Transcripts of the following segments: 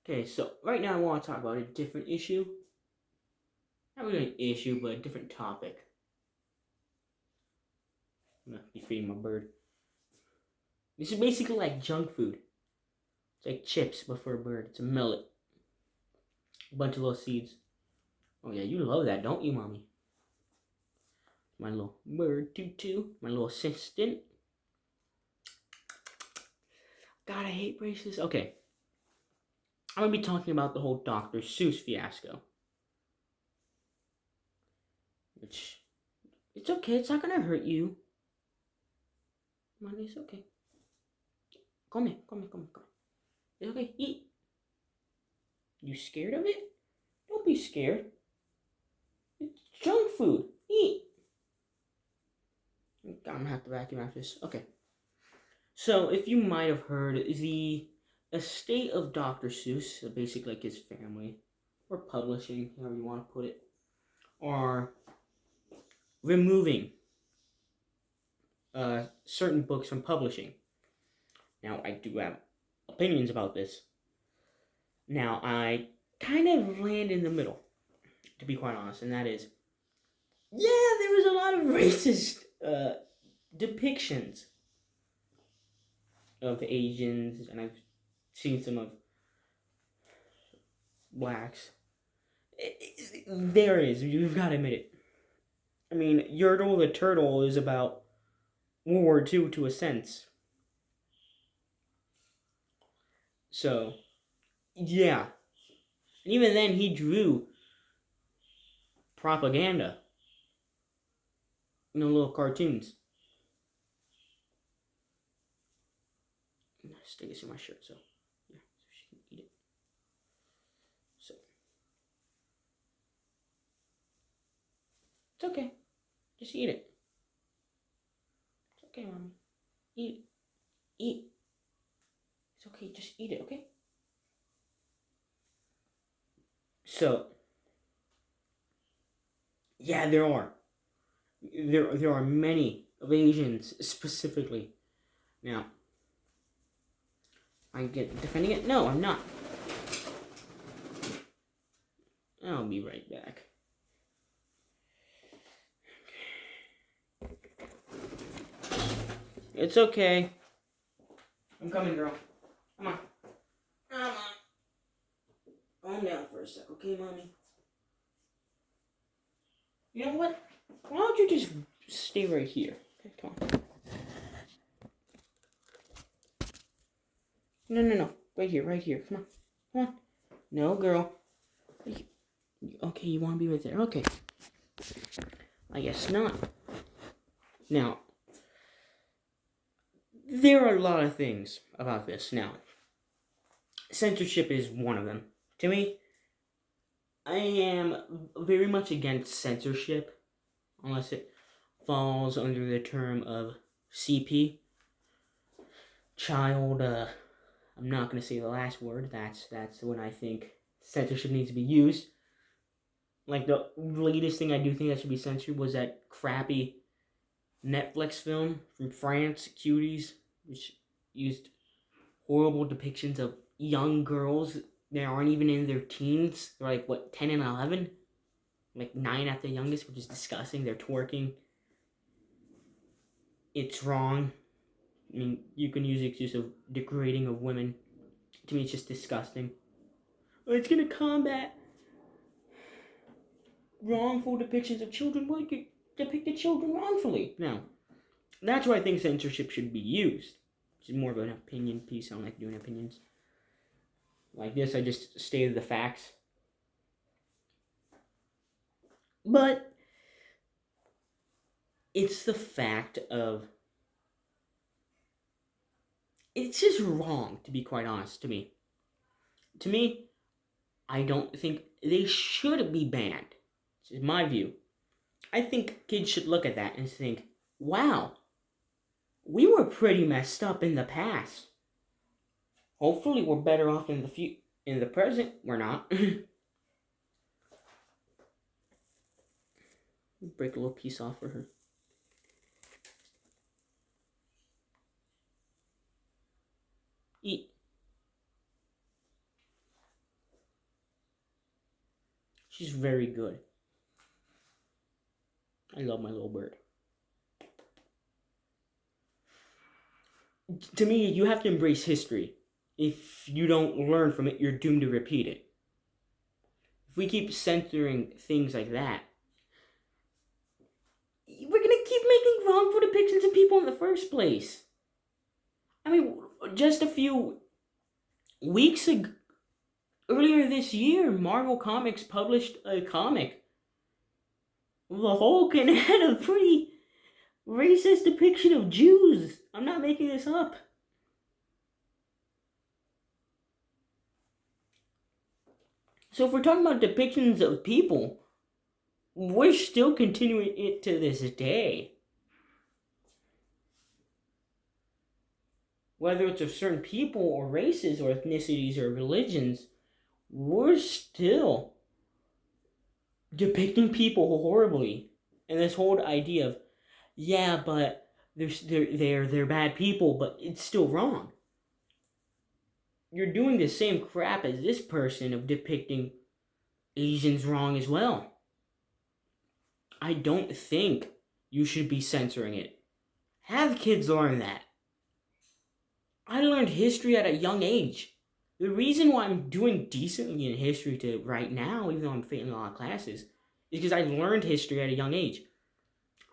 Okay, so right now I want to talk about a different issue. Not really an issue, but a different topic. I'm gonna be feeding my bird. This is basically like junk food. It's like chips, but for a bird. It's a millet. A bunch of little seeds. Oh yeah, you love that, don't you, mommy? My little bird tutu, my little assistant. God, I hate braces. Okay, I'm gonna be talking about the whole Dr. Seuss fiasco. Which, it's okay. It's not gonna hurt you. Mommy, it's okay. Come. It's okay. Eat. You scared of it? Don't be scared. It's junk food. Eat. I'm gonna have to vacuum after this. Okay. So, if you might have heard, the estate of Dr. Seuss, so basically like his family, or publishing, however you want to put it, are removing certain books from publishing. Now, I do have opinions about this. Now, I kind of land in the middle, to be quite honest, and that is, yeah, there was a lot of racist depictions of Asians, and I've seen some of blacks. There is, you've got to admit it. I mean, Yertle the Turtle is about World War II to a sense. So, yeah. And even then, he drew propaganda. Little cartoons. Stick this in my shirt, so yeah, so she can eat it. So it's okay. Just eat it. It's okay, mommy. Eat. Eat. It's okay. Just eat it, okay? So yeah, there are. There are many of Asians specifically. Now, I get defending it? No, I'm not. I'll be right back. It's okay. I'm coming, girl. Come on. Come on. Calm down for a sec, okay, mommy? You know what? Why don't you just stay right here? Okay, come on. No. Right here. Come on. No, girl. Okay, you want to be right there. Okay. I guess not. Now, there are a lot of things about this. Now, censorship is one of them. To me, I am very much against censorship, unless it falls under the term of CP. Child, I'm not going to say the last word. That's when I think censorship needs to be used. Like, the latest thing I do think that should be censored was that crappy Netflix film from France, Cuties, which used horrible depictions of young girls that aren't even in their teens. They're like, what, 10 and 11? Like 9 at the youngest, which is disgusting. They're twerking. It's wrong. I mean, you can use the excuse of degrading of women. To me, it's just disgusting. It's gonna combat wrongful depictions of children. Well, you could depict the children wrongfully. Now, that's why I think censorship should be used. It's more of an opinion piece. I don't like doing opinions. Like this, I just stated the facts. But it's the fact of, it's just wrong, to be quite honest, to me. To me, I don't think they should be banned. This is my view. I think kids should look at that and think, wow, we were pretty messed up in the past. Hopefully we're better off in the present. We're not. Break a little piece off for her. Eat. She's very good. I love my little bird. To me, you have to embrace history. If you don't learn from it, you're doomed to repeat it. If we keep censoring things like that, we're gonna keep making wrongful depictions of people in the first place. I mean, just a few weeks ago, earlier this year, Marvel Comics published a comic. The Hulk and had a pretty racist depiction of Jews. I'm not making this up. So if we're talking about depictions of people, we're still continuing it to this day. Whether it's of certain people or races or ethnicities or religions, we're still depicting people horribly. And this whole idea of, yeah, but they're bad people, but it's still wrong. You're doing the same crap as this person of depicting Asians wrong as well. I don't think you should be censoring it. Have kids learn that. I learned history at a young age. The reason why I'm doing decently in history to right now, even though I'm failing a lot of classes, is because I learned history at a young age.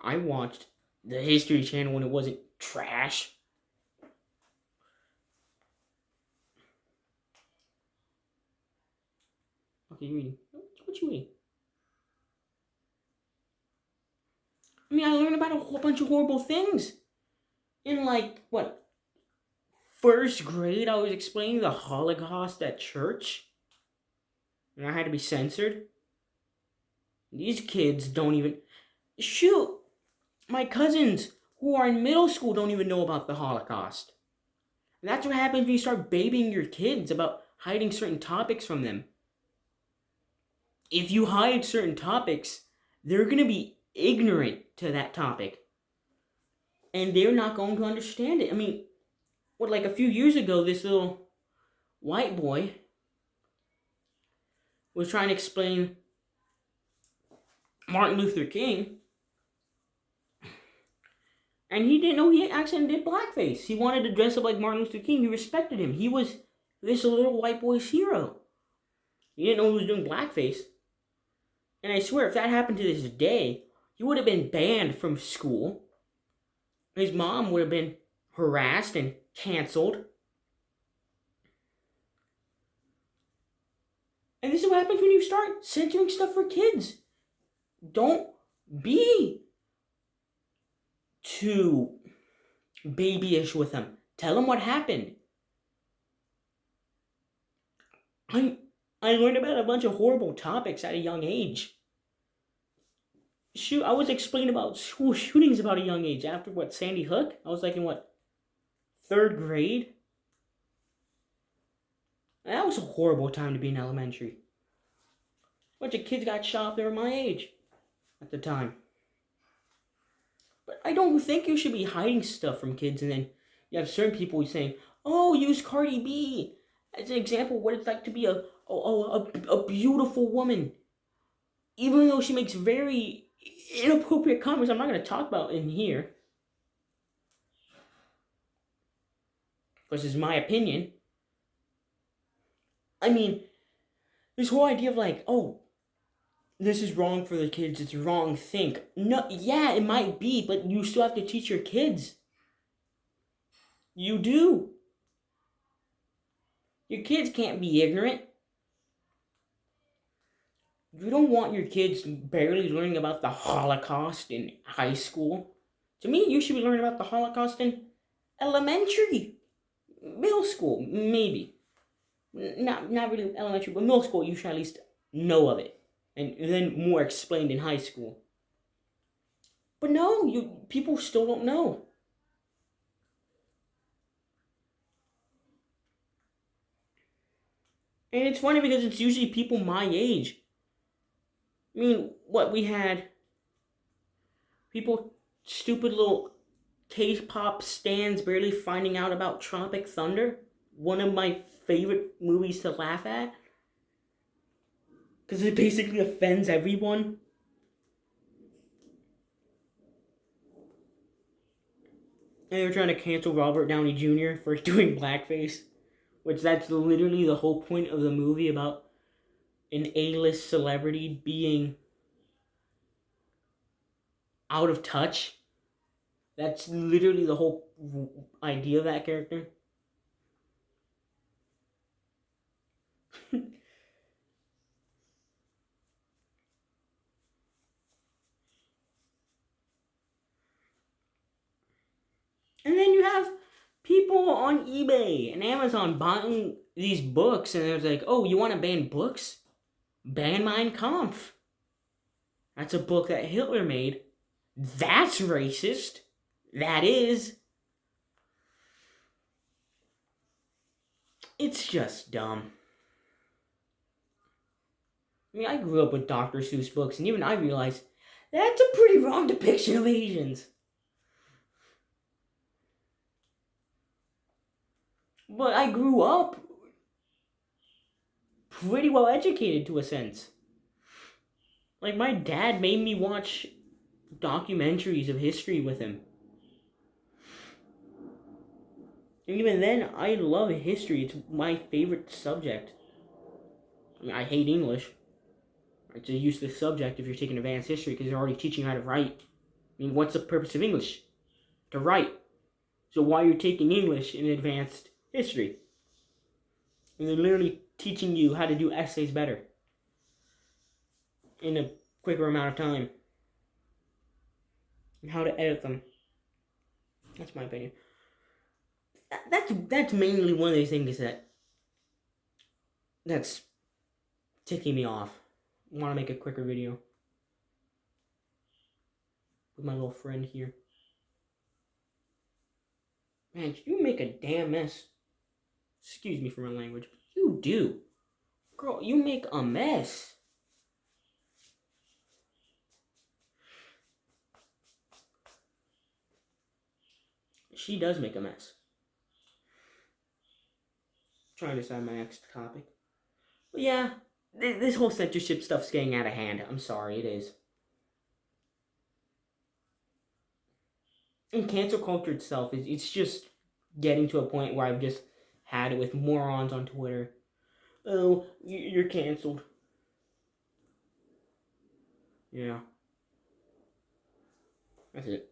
I watched the History Channel when it wasn't trash. Okay, you reading? What you reading? I mean, I learned about a whole bunch of horrible things. In first grade, I was explaining the Holocaust at church. And I had to be censored. These kids don't even... Shoot! My cousins who are in middle school don't even know about the Holocaust. And that's what happens when you start babying your kids about hiding certain topics from them. If you hide certain topics, they're going to be ignorant to that topic. And they're not going to understand it. I mean, a few years ago, this little white boy was trying to explain Martin Luther King. And he didn't know he accidentally did blackface. He wanted to dress up like Martin Luther King. He respected him. He was this little white boy's hero. He didn't know he was doing blackface. And I swear, if that happened to this day, he would have been banned from school. His mom would have been harassed and canceled. And this is what happens when you start censoring stuff for kids. Don't be too babyish with them. Tell them what happened. I learned about a bunch of horrible topics at a young age. Shoot, I was explaining about school shootings about a young age. After Sandy Hook? I was in third grade? That was a horrible time to be in elementary. A bunch of kids got shot. They were my age at the time. But I don't think you should be hiding stuff from kids, and then you have certain people saying, oh, use Cardi B as an example of what it's like to be a beautiful woman. Even though she makes very inappropriate comments I'm not going to talk about in here. Because it's my opinion. I mean, this whole idea of oh, this is wrong for the kids, it's wrong, think. No, yeah, it might be, but you still have to teach your kids. You do. Your kids can't be ignorant. You don't want your kids barely learning about the Holocaust in high school. To me, you should be learning about the Holocaust in elementary. Middle school, maybe. Not really elementary, but middle school, you should at least know of it. And then more explained in high school. But no, people still don't know. And it's funny because it's usually people my age. I mean, we had people, stupid little K-pop stans barely finding out about Tropic Thunder. One of my favorite movies to laugh at. because it basically offends everyone. And they're trying to cancel Robert Downey Jr. for doing blackface, which that's literally the whole point of the movie, about an A-list celebrity being out of touch. That's literally the whole idea of that character. And then you have people on eBay and Amazon buying these books, and it's like, oh, you want to ban books? Ban Mein Kampf. That's a book that Hitler made. That's racist. That is. It's just dumb. I mean, I grew up with Dr. Seuss books, and even I realized that's a pretty wrong depiction of Asians. But I grew up pretty well educated to a sense. Like, my dad made me watch documentaries of history with him. And even then, I love history. It's my favorite subject. I mean, I hate English. It's a useless subject if you're taking advanced history, because they're already teaching you how to write. I mean, what's the purpose of English? To write. So why are you taking English in advanced history? And they're literally teaching you how to do essays better in a quicker amount of time, and how to edit them. That's my opinion. That's mainly one of these things that's ticking me off. I want to make a quicker video with my little friend here. Man, you make a damn mess. Excuse me for my language. You do. Girl, you make a mess. She does make a mess. Trying to decide my next topic. But yeah, this whole censorship stuff's getting out of hand. I'm sorry, it is. And cancel culture itself, it's just getting to a point where I've just had it with morons on Twitter. Oh, you're canceled. Yeah. That's it.